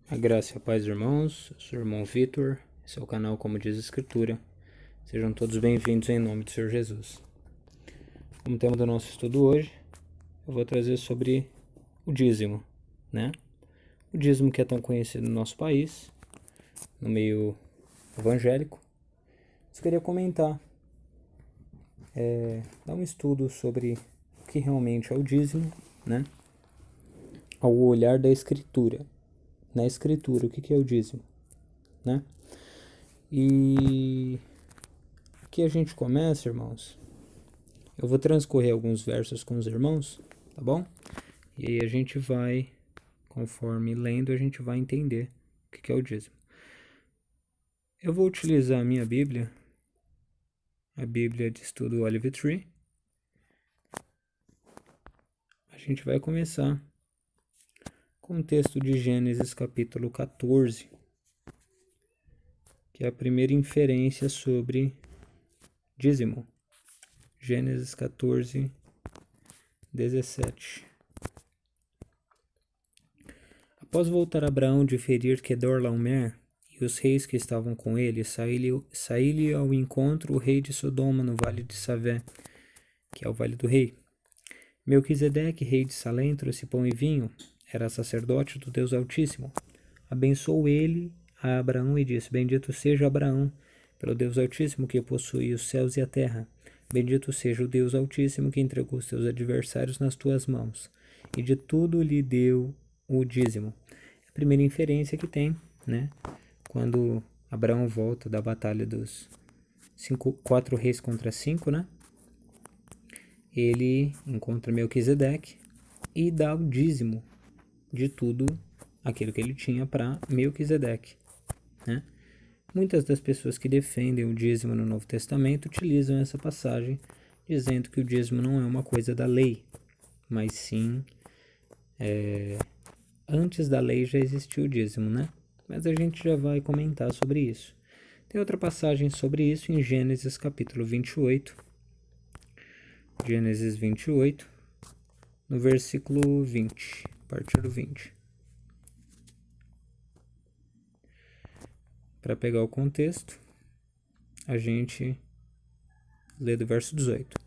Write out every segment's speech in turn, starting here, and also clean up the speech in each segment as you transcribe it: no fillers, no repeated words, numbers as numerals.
A graça e a paz, irmãos. Eu sou o irmão Vitor. Esse é o canal Como Diz a Escritura. Sejam todos bem-vindos em nome do Senhor Jesus. Como tema do nosso estudo hoje, eu vou trazer sobre o dízimo, né? O dízimo que é tão conhecido no nosso país, no meio evangélico. Eu queria comentar, dar um estudo sobre o que realmente é o dízimo, né? Ao olhar da Escritura. Na Escritura, o que é o dízimo, né? E aqui a gente começa, irmãos. Eu vou transcorrer alguns versos com os irmãos, tá bom? E aí a gente vai, conforme lendo, a gente vai entender o que é o dízimo. Eu vou utilizar a minha Bíblia, a Bíblia de Estudo Olive Tree. A gente vai começar com o texto de Gênesis capítulo 14, que é a primeira inferência sobre dízimo. Gênesis 14, 17. Após voltar Abraão de ferir Quedorlaomer e os reis que estavam com ele, saiu-lhe ao encontro o rei de Sodoma no vale de Savé, que é o vale do rei. Melquisedeque, rei de Salém, trouxe pão e vinho, era sacerdote do Deus Altíssimo. Abençoou ele a Abraão e disse: Bendito seja Abraão, pelo Deus Altíssimo que possui os céus e a terra. Bendito seja o Deus Altíssimo que entregou os teus adversários nas tuas mãos. E de tudo lhe deu o dízimo. A primeira inferência que tem, né? Quando Abraão volta da batalha dos 4 reis contra 5, né? Ele encontra Melquisedeque e dá o dízimo de tudo aquilo que ele tinha para Melquisedeque, né? Muitas das pessoas que defendem o dízimo no Novo Testamento utilizam essa passagem dizendo que o dízimo não é uma coisa da lei, mas sim, antes da lei já existiu o dízimo, né? Mas a gente já vai comentar sobre isso. Tem outra passagem sobre isso em Gênesis capítulo 28. Gênesis 28, no versículo 20, a partir do 20. Para pegar o contexto, a gente lê do verso 18.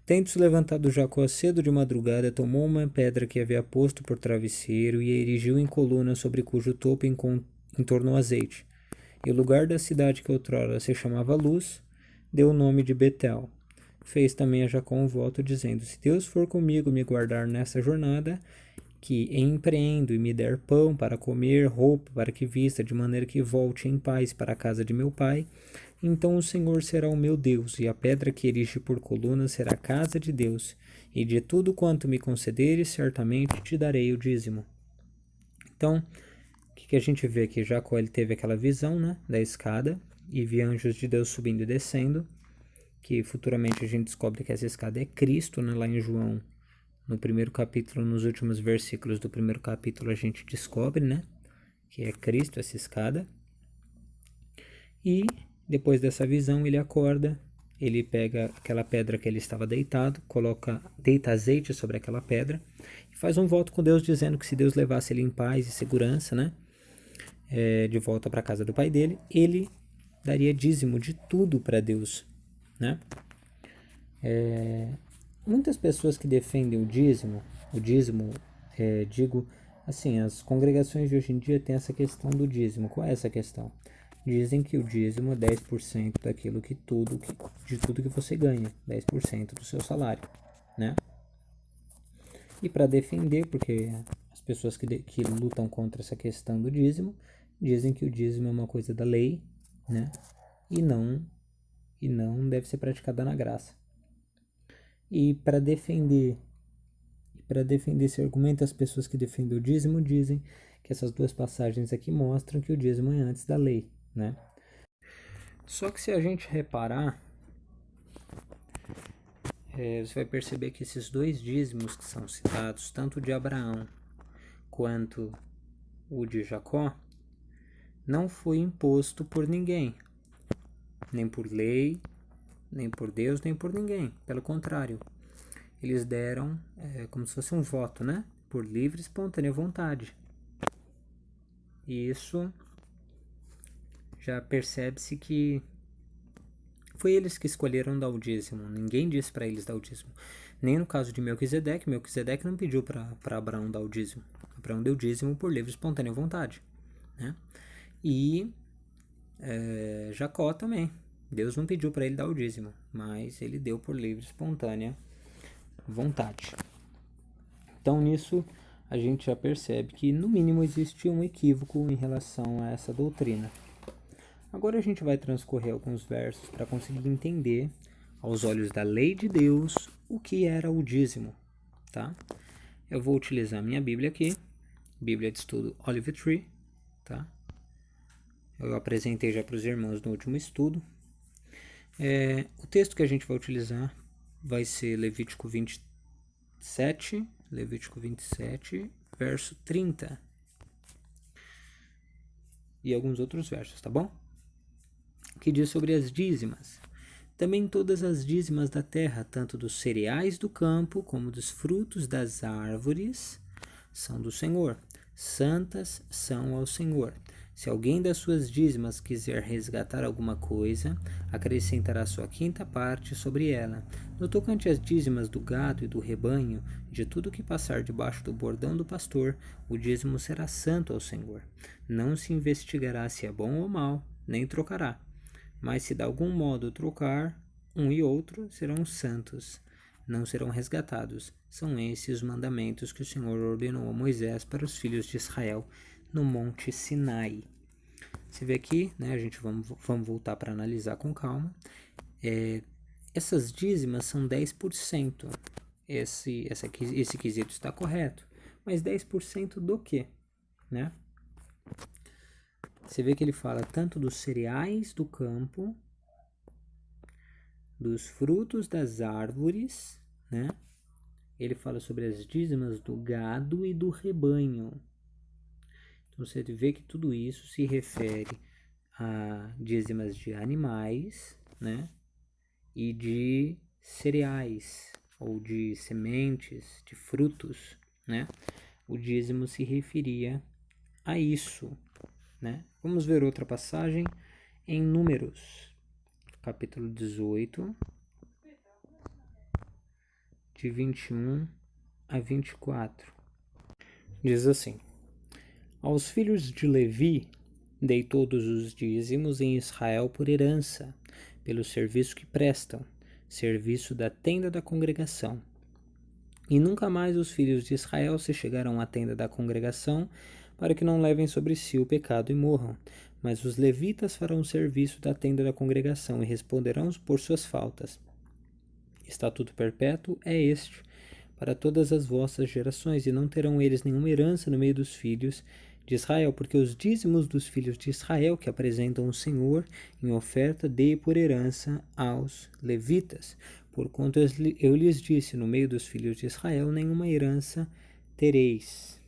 Tendo-se levantado Jacó cedo de madrugada, tomou uma pedra que havia posto por travesseiro e a erigiu em coluna, sobre cujo topo entornou azeite. E o lugar da cidade que outrora se chamava Luz, deu o nome de Betel. Fez também a Jacó um voto, dizendo: Se Deus for comigo me guardar nessa jornada, que empreendo e me der pão para comer, roupa para que vista, de maneira que volte em paz para a casa de meu pai, então o Senhor será o meu Deus, e a pedra que erige por coluna será a casa de Deus, e de tudo quanto me concederes, certamente te darei o dízimo. Então, o que a gente vê aqui? Jacó ele teve aquela visão, né, da escada, e via anjos de Deus subindo e descendo, que futuramente a gente descobre que essa escada é Cristo, né, lá em João, no primeiro capítulo, nos últimos versículos do primeiro capítulo, a gente descobre, né, que é Cristo essa escada. E depois dessa visão, ele acorda, ele pega aquela pedra que ele estava deitado, deita azeite sobre aquela pedra e faz um voto com Deus, dizendo que se Deus levasse ele em paz e segurança, né, de volta para a casa do pai dele, ele daria dízimo de tudo para Deus, né? Muitas pessoas que defendem o dízimo, digo assim, as congregações de hoje em dia têm essa questão do dízimo. Qual é essa questão? Dizem que o dízimo é 10% daquilo de tudo que você ganha, 10% do seu salário, né? E para defender, porque as pessoas que lutam contra essa questão do dízimo, dizem que o dízimo é uma coisa da lei, né? E não deve ser praticada na graça. E para defender esse argumento, as pessoas que defendem o dízimo dizem que essas duas passagens aqui mostram que o dízimo é antes da lei, né? Só que se a gente reparar, você vai perceber que esses dois dízimos que são citados, tanto o de Abraão quanto o de Jacó, não foi imposto por ninguém, nem por lei, nem por Deus, nem por ninguém. Pelo contrário, eles deram como se fosse um voto, né? Por livre e espontânea vontade. E isso já percebe-se que foi eles que escolheram dar o dízimo. Ninguém disse para eles dar o dízimo. Nem no caso de Melquisedeque. Melquisedeque não pediu para Abraão dar o dízimo. Abraão deu dízimo por livre e espontânea vontade, né? E Jacó também. Deus não pediu para ele dar o dízimo, mas ele deu por livre e espontânea vontade. Então nisso a gente já percebe que no mínimo existe um equívoco em relação a essa doutrina. Agora a gente vai transcorrer alguns versos para conseguir entender, aos olhos da lei de Deus, o que era o dízimo, tá? Eu vou utilizar minha Bíblia aqui, Bíblia de Estudo Olive Tree, tá? Eu apresentei já para os irmãos no último estudo. O texto que a gente vai utilizar vai ser Levítico 27, verso 30. E alguns outros versos, tá bom? Que diz sobre as dízimas. Também todas as dízimas da terra, tanto dos cereais do campo como dos frutos das árvores, são do Senhor. Santas são ao Senhor. Se alguém das suas dízimas quiser resgatar alguma coisa, acrescentará sua quinta parte sobre ela. No tocante às dízimas do gado e do rebanho, de tudo que passar debaixo do bordão do pastor, o dízimo será santo ao Senhor. Não se investigará se é bom ou mal, nem trocará. Mas se de algum modo trocar, um e outro serão santos, não serão resgatados. São esses os mandamentos que o Senhor ordenou a Moisés para os filhos de Israel no Monte Sinai. Você vê aqui, né, a gente vamos voltar para analisar com calma. Essas dízimas são 10%. Esse quesito está correto. Mas 10% do quê? Né? Você vê que ele fala tanto dos cereais do campo, dos frutos das árvores, né? Ele fala sobre as dízimas do gado e do rebanho. Então você vê que tudo isso se refere a dízimas de animais, né? E de cereais, ou de sementes, de frutos, né? O dízimo se referia a isso, né? Vamos ver outra passagem em Números, capítulo 18, de 21 a 24. Diz assim: Aos filhos de Levi dei todos os dízimos em Israel por herança, pelo serviço que prestam, serviço da tenda da congregação. E nunca mais os filhos de Israel se chegaram à tenda da congregação, para que não levem sobre si o pecado e morram. Mas os levitas farão serviço da tenda da congregação e responderão por suas faltas. Estatuto perpétuo é este para todas as vossas gerações, e não terão eles nenhuma herança no meio dos filhos de Israel, porque os dízimos dos filhos de Israel que apresentam o Senhor em oferta dei por herança aos levitas. Porquanto eu lhes disse, no meio dos filhos de Israel nenhuma herança tereis.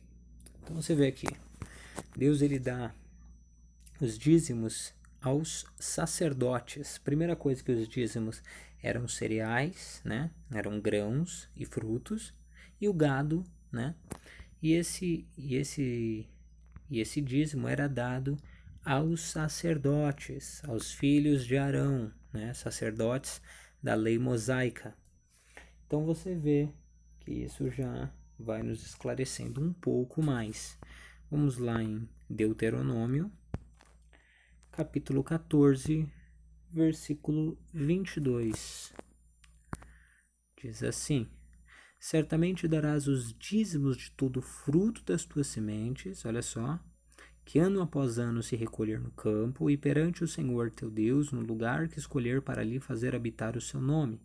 Então você vê aqui, Deus ele dá os dízimos aos sacerdotes. Primeira coisa que os dízimos eram cereais, né? Eram grãos e frutos, e o gado, né? E esse dízimo era dado aos sacerdotes, aos filhos de Arão, né? Sacerdotes da lei mosaica. Então você vê que isso já vai nos esclarecendo um pouco mais. Vamos lá em Deuteronômio, capítulo 14, versículo 22. Diz assim: Certamente darás os dízimos de todo o fruto das tuas sementes, olha só, que ano após ano se recolher no campo, e perante o Senhor teu Deus, no lugar que escolher para ali fazer habitar o seu nome.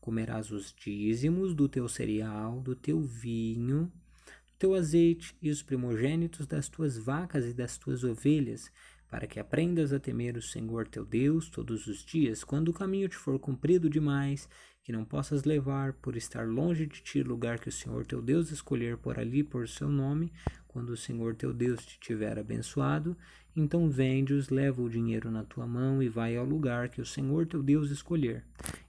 Comerás os dízimos do teu cereal, do teu vinho, do teu azeite e os primogênitos das tuas vacas e das tuas ovelhas, para que aprendas a temer o Senhor teu Deus todos os dias, quando o caminho te for comprido demais, que não possas levar, por estar longe de ti, lugar que o Senhor teu Deus escolher por ali por seu nome, quando o Senhor teu Deus te tiver abençoado, então vende-os, leva o dinheiro na tua mão e vai ao lugar que o Senhor teu Deus escolher.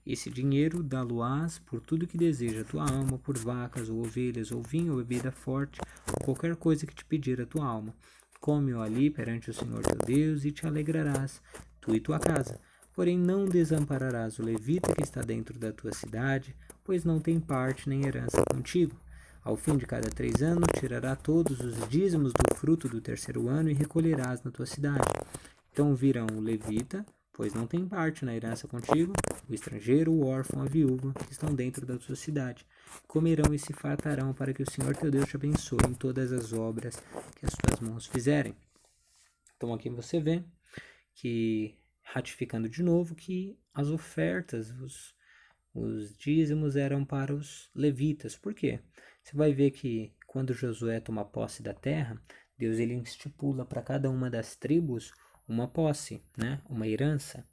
Esse dinheiro dá-lo-ás por tudo que deseja a tua alma, por vacas ou ovelhas, ou vinho ou bebida forte, ou qualquer coisa que te pedir a tua alma. come-o ali perante o Senhor teu Deus, e te alegrarás, tu e tua casa. Porém não desampararás o levita que está dentro da tua cidade, pois não tem parte nem herança contigo. Ao fim de cada 3 anos, tirará todos os dízimos do fruto do terceiro ano e recolherás na tua cidade. Então virão o levita, pois não tem parte na herança contigo, o estrangeiro, o órfão, a viúva, que estão dentro da tua cidade. Comerão e se fartarão, para que o Senhor teu Deus te abençoe em todas as obras que as tuas mãos fizerem. Então aqui você vê que, ratificando de novo, que as ofertas, os dízimos eram para os levitas. Por quê? Você vai ver que quando Josué toma posse da terra, Deus ele estipula para cada uma das tribos uma posse, né? Uma herança.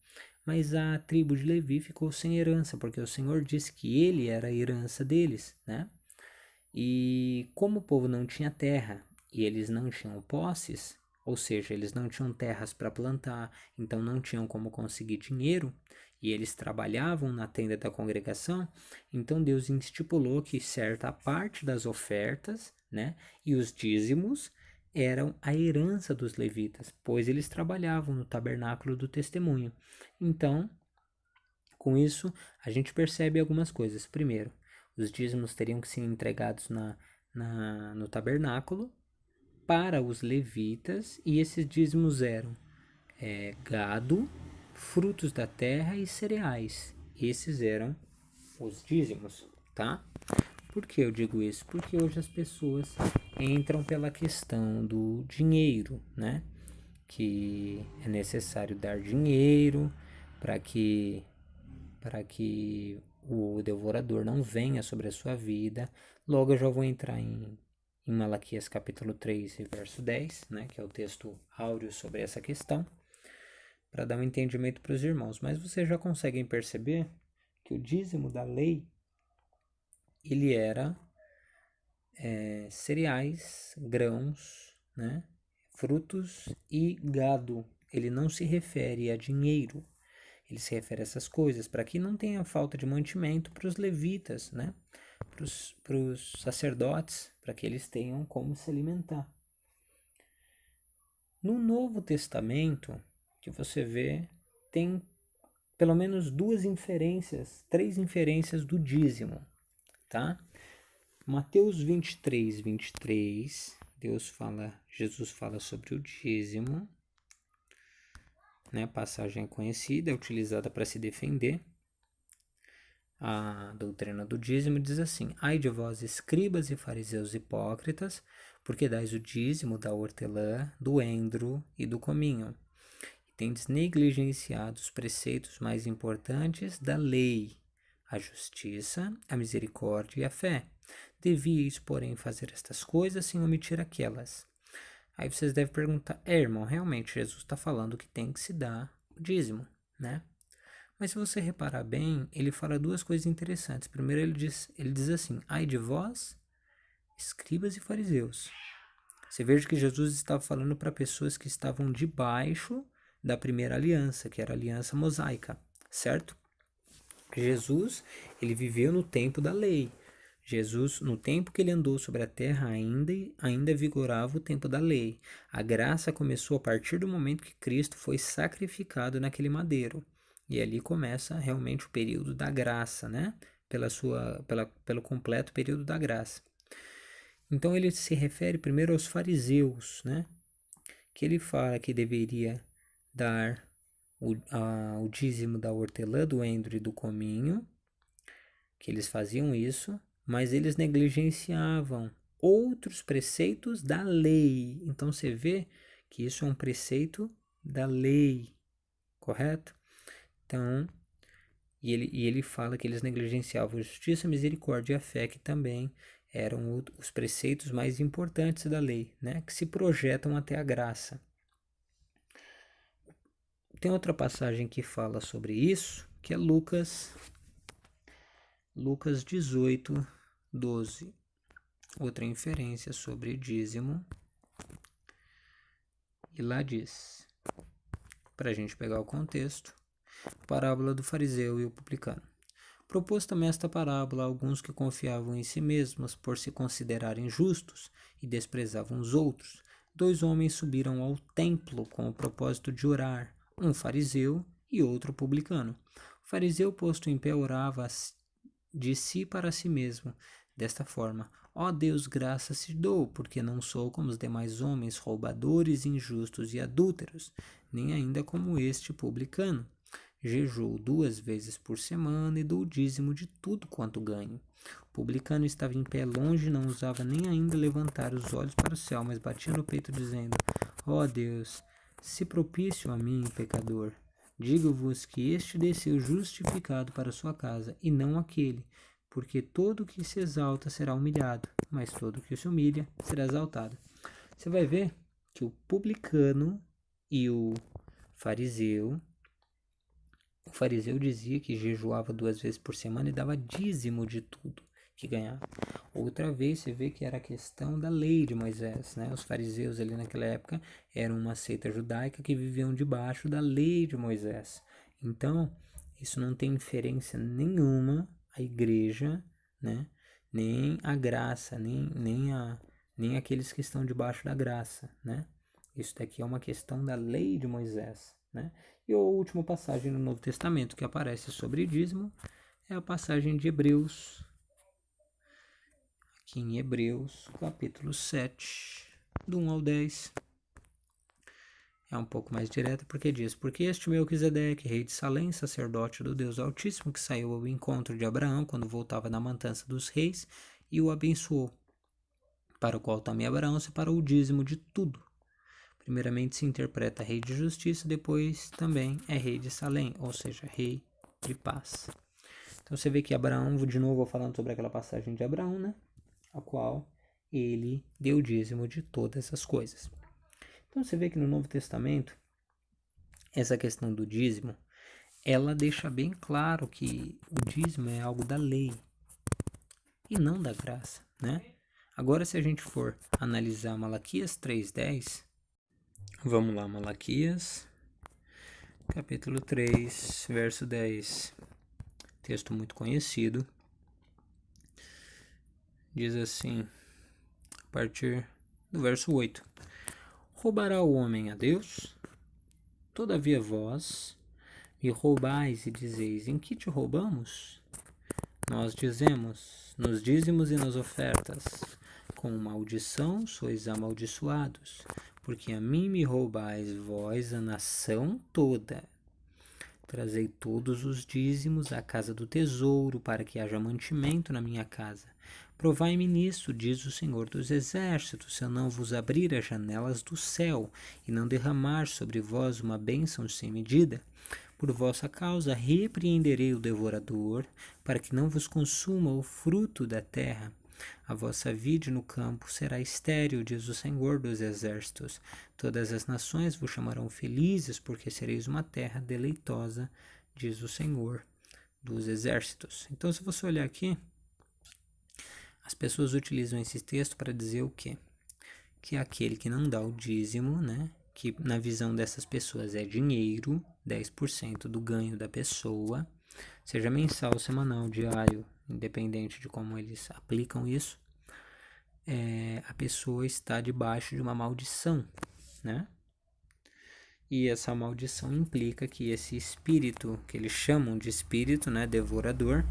Mas a tribo de Levi ficou sem herança, porque o Senhor disse que ele era a herança deles, né? E como o povo não tinha terra e eles não tinham posses, ou seja, eles não tinham terras para plantar, então não tinham como conseguir dinheiro, e eles trabalhavam na tenda da congregação, então Deus estipulou que certa parte das ofertas, né, e os dízimos eram a herança dos levitas, pois eles trabalhavam no tabernáculo do testemunho. Então, com isso, a gente percebe algumas coisas. Primeiro, os dízimos teriam que ser entregados no tabernáculo para os levitas, e esses dízimos eram gado, frutos da terra e cereais. Esses eram os dízimos, tá? Por que eu digo isso? Porque hoje as pessoas entram pela questão do dinheiro, né? Que é necessário dar dinheiro para que o devorador não venha sobre a sua vida. Logo eu já vou entrar em Malaquias capítulo 3 e verso 10, né, que é o texto áureo sobre essa questão, para dar um entendimento para os irmãos. Mas vocês já conseguem perceber que o dízimo da lei, ele era cereais, grãos, né, frutos e gado. Ele não se refere a dinheiro. Ele se refere a essas coisas, para que não tenha falta de mantimento para os levitas, né? Para os sacerdotes, para que eles tenham como se alimentar. No Novo Testamento, que você vê, tem pelo menos 3 inferências do dízimo, tá? Mateus 23, 23, Jesus fala sobre o dízimo, né? A passagem conhecida, é utilizada para se defender. A doutrina do dízimo diz assim: ai de vós, escribas e fariseus hipócritas, porque dais o dízimo da hortelã, do endro e do cominho, e tendes negligenciado os preceitos mais importantes da lei, a justiça, a misericórdia e a fé. Devíeis, porém, fazer estas coisas sem omitir aquelas. Aí vocês devem perguntar: irmão, realmente Jesus está falando que tem que se dar o dízimo, né? Mas se você reparar bem, ele fala 2 coisas interessantes. Primeiro ele diz assim: ai de vós, escribas e fariseus. Você veja que Jesus estava falando para pessoas que estavam debaixo da primeira aliança, que era a aliança mosaica, certo? Jesus, ele viveu no tempo da lei. Jesus, no tempo que ele andou sobre a terra, ainda vigorava o tempo da lei. A graça começou a partir do momento que Cristo foi sacrificado naquele madeiro. E ali começa realmente o período da graça, né? Pelo completo período da graça. Então ele se refere primeiro aos fariseus, né? Que ele fala que deveria dar o dízimo da hortelã, do endro e do cominho, que eles faziam isso, mas eles negligenciavam outros preceitos da lei. Então você vê que isso é um preceito da lei, correto? Então, e ele fala que eles negligenciavam a justiça, a misericórdia e a fé, que também eram os preceitos mais importantes da lei, né? Que se projetam até a graça. Tem outra passagem que fala sobre isso, que é Lucas 18, 12. Outra inferência sobre dízimo. E lá diz, para a gente pegar o contexto, parábola do fariseu e o publicano. Propôs também esta parábola a alguns que confiavam em si mesmos por se considerarem justos e desprezavam os outros. 2 homens subiram ao templo com o propósito de orar, um fariseu e outro publicano. O fariseu, posto em pé, orava de si para si mesmo, desta forma: Ó Deus, graças te dou, porque não sou como os demais homens, roubadores, injustos e adúlteros, nem ainda como este publicano. Jejuo 2 vezes por semana e dou o dízimo de tudo quanto ganho. O publicano estava em pé longe, não ousava nem ainda levantar os olhos para o céu, mas batia no peito, dizendo: Ó Deus, se propício a mim, pecador. Digo-vos que este desceu justificado para sua casa, e não aquele, porque todo que se exalta será humilhado, mas todo que se humilha será exaltado. Você vai ver que o publicano e o fariseu dizia que jejuava 2 vezes por semana e dava dízimo de tudo que ganhava. Outra vez você vê que era a questão da lei de Moisés, né? Os fariseus ali naquela época eram uma seita judaica que viviam debaixo da lei de Moisés. Então, isso não tem inferência nenhuma à igreja, né? Nem a graça, nem aqueles que estão debaixo da graça, né? Isso daqui é uma questão da lei de Moisés, né? E a última passagem no Novo Testamento que aparece sobre dízimo é a passagem de Hebreus, aqui em Hebreus, capítulo 7, do 1 ao 10. É um pouco mais direta porque diz: Porque este Melquisedeque, rei de Salém, sacerdote do Deus Altíssimo, que saiu ao encontro de Abraão quando voltava da matança dos reis, e o abençoou, para o qual também Abraão separou o dízimo de tudo. Primeiramente se interpreta rei de justiça, depois também é rei de Salém, ou seja, rei de paz. Então você vê que Abraão, de novo falando sobre aquela passagem de Abraão, né? A qual ele deu o dízimo de todas as coisas. Então você vê que no Novo Testamento, essa questão do dízimo, ela deixa bem claro que o dízimo é algo da lei e não da graça, né? Agora, se a gente for analisar Malaquias 3:10, vamos lá, Malaquias, capítulo 3, verso 10, texto muito conhecido, diz assim, a partir do verso 8: Roubará o homem a Deus? Todavia vós me roubais e dizeis: em que te roubamos? Nós dizemos: nos dízimos e nas ofertas. Com maldição sois amaldiçoados, porque a mim me roubais vós a nação toda. Trazei todos os dízimos à casa do tesouro, para que haja mantimento na minha casa. Provai-me nisso, diz o Senhor dos Exércitos, se eu não vos abrir as janelas do céu e não derramar sobre vós uma bênção sem medida. Por vossa causa repreenderei o devorador, para que não vos consuma o fruto da terra. A vossa vide no campo será estéril, diz o Senhor dos Exércitos. Todas as nações vos chamarão felizes, porque sereis uma terra deleitosa, diz o Senhor dos Exércitos. Então, se você olhar aqui, as pessoas utilizam esse texto para dizer o quê? Que aquele que não dá o dízimo, né? Que na visão dessas pessoas é dinheiro, 10% do ganho da pessoa, seja mensal, semanal, diário, independente de como eles aplicam isso, a pessoa está debaixo de uma maldição, né? E essa maldição implica que esse espírito, que eles chamam de espírito, né, devorador,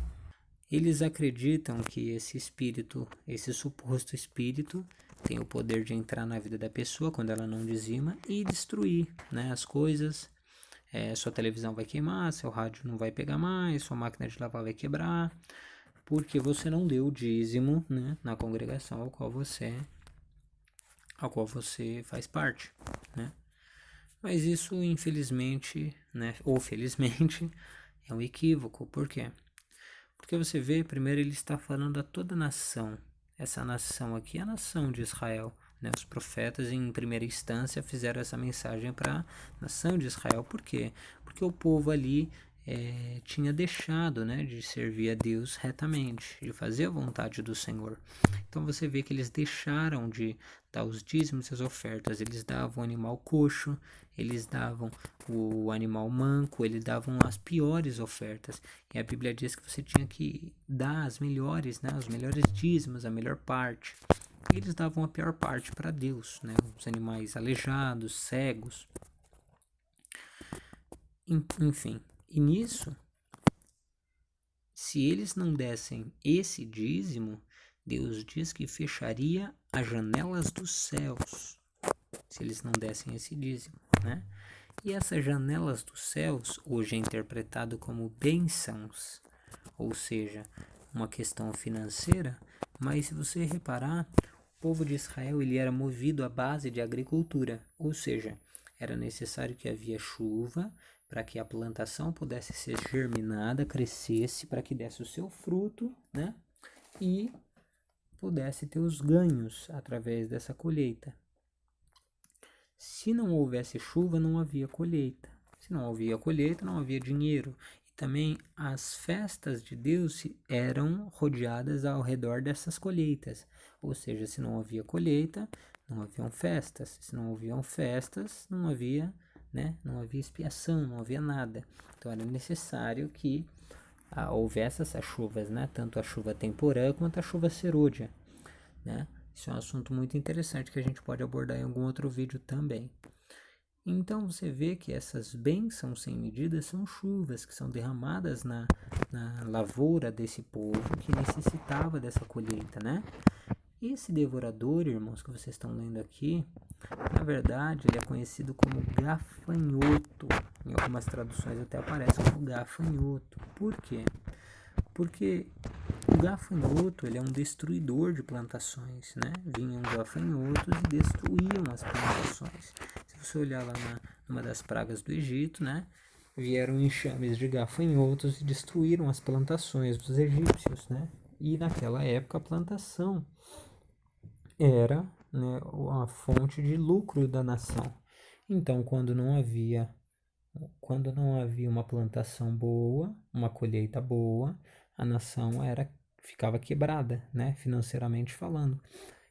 eles acreditam que esse espírito, esse suposto espírito, tem o poder de entrar na vida da pessoa quando ela não dizima e destruir, né, as coisas. Sua televisão vai queimar, seu rádio não vai pegar mais, sua máquina de lavar vai quebrar, porque você não deu o dízimo, né, na congregação ao qual você faz parte, né? Mas isso, infelizmente, né, ou felizmente, é um equívoco. Por quê? Porque você vê, primeiro ele está falando a toda a nação. Essa nação aqui é a nação de Israel, né? Os profetas, em primeira instância, fizeram essa mensagem para a nação de Israel. Por quê? Porque o povo ali tinha deixado, né, de servir a Deus retamente, de fazer a vontade do Senhor. Então você vê que eles deixaram de dar os dízimos e as ofertas. Eles davam o animal coxo, eles davam o animal manco, eles davam as piores ofertas. E a Bíblia diz que você tinha que dar as melhores, né, os melhores dízimos, a melhor parte. e eles davam a pior parte para Deus, né? Os animais aleijados, cegos, enfim. E nisso, se eles não dessem esse dízimo, Deus diz que fecharia as janelas dos céus, se eles não dessem esse dízimo, né? E essas janelas dos céus hoje é interpretado como bênçãos, ou seja, uma questão financeira, mas se você reparar, o povo de Israel ele era movido à base de agricultura, ou seja, era necessário que havia chuva para que a plantação pudesse ser germinada, crescesse, para que desse o seu fruto, né? E pudesse ter os ganhos através dessa colheita. Se não houvesse chuva, não havia colheita. Se não havia colheita, não havia dinheiro. E também as festas de Deus eram rodeadas ao redor dessas colheitas. Ou seja, se não havia colheita, não haviam festas. Se não haviam festas, não havia, né, não havia expiação, não havia nada. Então era necessário que houvesse essas chuvas, né? Tanto a chuva temporã quanto a chuva serôdia, né? Isso é um assunto muito interessante que a gente pode abordar em algum outro vídeo também. Então você vê que essas bênçãos sem medida são chuvas que são derramadas na lavoura desse povo que necessitava dessa colheita, né? Esse devorador, irmãos, que vocês estão lendo aqui, na verdade ele é conhecido como gafanhoto. Em algumas traduções até aparece como gafanhoto. Por quê? Porque o gafanhoto ele é um destruidor de plantações, né? Vinham gafanhotos e destruíam as plantações. Se você olhar lá numa das pragas do Egito, né? Vieram enxames de gafanhotos e destruíram as plantações dos egípcios, né? E naquela época a plantação era, né, a fonte de lucro da nação. Então, quando não havia uma plantação boa, uma colheita boa, a nação ficava quebrada, né, financeiramente falando.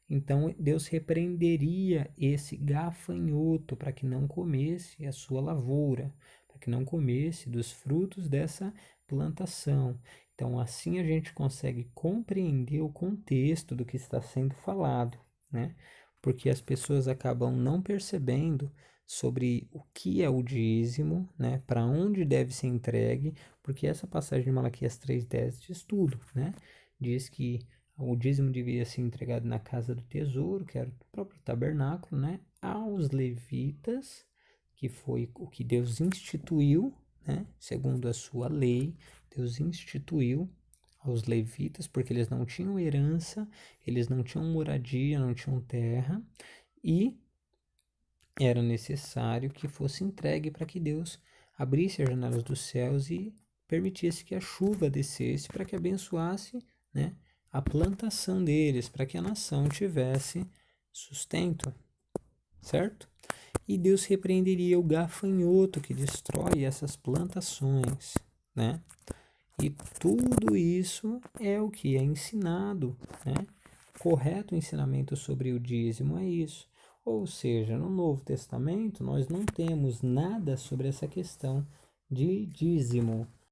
Então Deus repreenderia esse gafanhoto para que não comesse a sua lavoura, para que não comesse dos frutos dessa plantação. Então assim a gente consegue compreender o contexto do que está sendo falado, né? Porque as pessoas acabam não percebendo sobre o que é o dízimo, né? Para onde deve ser entregue, porque essa passagem de Malaquias 3:10 diz tudo, né? Diz que o dízimo devia ser entregado na casa do tesouro, que era o próprio tabernáculo, né? Aos levitas, que foi o que Deus instituiu, né? Segundo a sua lei, Deus instituiu aos levitas, porque eles não tinham herança, eles não tinham moradia, não tinham terra, e era necessário que fosse entregue para que Deus abrisse as janelas dos céus e permitisse que a chuva descesse para que abençoasse, né, a plantação deles, para que a nação tivesse sustento, certo? E Deus repreenderia o gafanhoto que destrói essas plantações, né? E tudo isso é o que é ensinado, né? Correto ensinamento sobre o dízimo é isso. Ou seja, no Novo Testamento nós não temos nada sobre essa questão de dízimo.